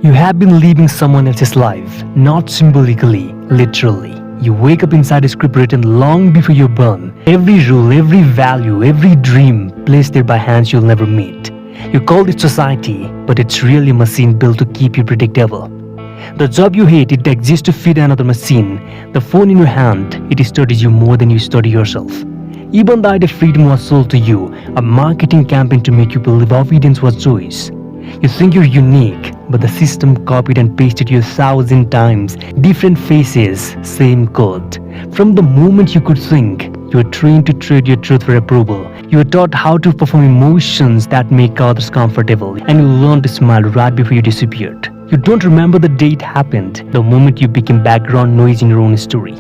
You have been living someone else's life, not symbolically, literally. You wake up inside a script written long before you're born. Every rule, every value, every dream placed there by hands you'll never meet. You call it society, but it's really a machine built to keep you predictable. The job you hate, it exists to feed another machine. The phone in your hand, it studies you more than you study yourself. Even the idea of freedom was sold to you, a marketing campaign to make you believe obedience was choice. You think you're unique, but the system copied and pasted you 1,000 times. Different faces, same code. From the moment you could think, you were trained to trade your truth for approval. You were taught how to perform emotions that make others comfortable, and you learned to smile right before you disappeared. You don't remember the day it happened, the moment you became background noise in your own story.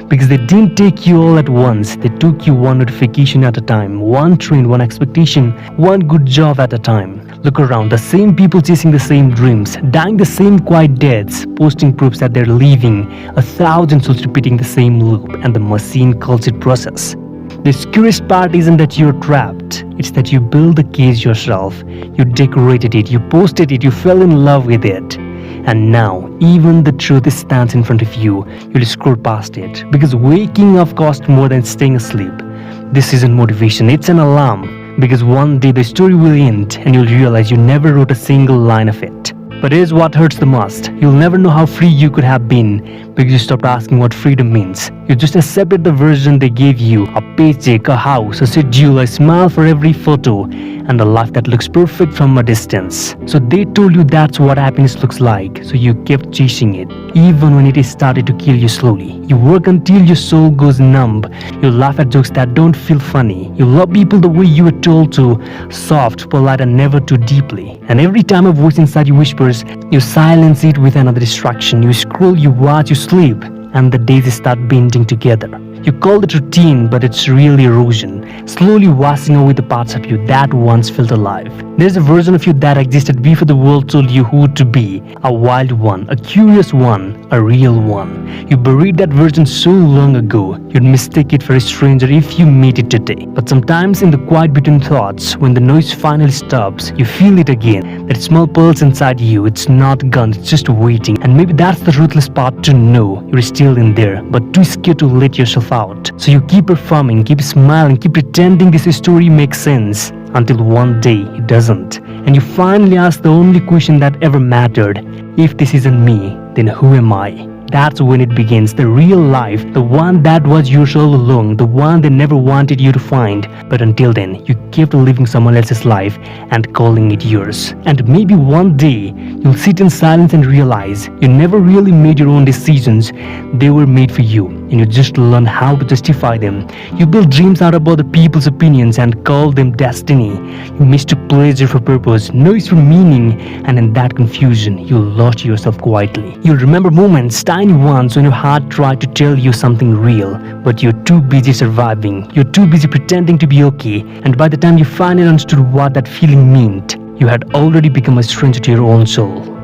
Because they didn't take you all at once, they took you one notification at a time, one trend, one expectation, one good job at a time. Look around, the same people chasing the same dreams, dying the same quiet deaths, posting proofs that they're leaving, 1,000 souls repeating the same loop, and the machine calls it process. The scariest part isn't that you're trapped, it's that you built the cage yourself, you decorated it, you posted it, you fell in love with it. And now, even the truth stands in front of you, you'll scroll past it. Because waking up costs more than staying asleep. This isn't motivation, it's an alarm. Because one day the story will end and you'll realize you never wrote a single line of it. But here's what hurts the most. You'll never know how free you could have been because you stopped asking what freedom means. You just accepted the version they gave you, a paycheck, a house, a schedule, a smile for every photo, and a life that looks perfect from a distance. So they told you that's what happiness looks like, so you kept chasing it, even when it started to kill you slowly. You work until your soul goes numb. You laugh at jokes that don't feel funny. You love people the way you were told to, soft, polite, and never too deeply. And every time a voice inside you whispers, you silence it with another distraction. You scroll, you watch, you sleep, and the days start bending together. You call it routine, but it's really erosion, slowly washing away the parts of you that once felt alive. There's a version of you that existed before the world told you who to be, a wild one, a curious one, a real one. You buried that version so long ago, you'd mistake it for a stranger if you meet it today. But sometimes in the quiet between thoughts, when the noise finally stops, you feel it again, that small pulse inside you. It's not gone, it's just waiting. And maybe that's the ruthless part, to know you're still in there, but too scared to let yourself out. So you keep performing, keep smiling, keep pretending this story makes sense, until one day it doesn't. And you finally ask the only question that ever mattered: if this isn't me, then who am I? That's when it begins, the real life, the one that was yours all along, the one they never wanted you to find. But until then, you kept living someone else's life and calling it yours. And maybe one day, you'll sit in silence and realize you never really made your own decisions. They were made for you, and you just learned how to justify them. You built dreams out of other people's opinions and called them destiny. You mistook pleasure for purpose, noise for meaning, and in that confusion, you lost yourself quietly. You'll remember moments, tiny ones, when your heart tried to tell you something real, but you're too busy surviving, you're too busy pretending to be okay, and by the time you finally understood what that feeling meant, you had already become a stranger to your own soul.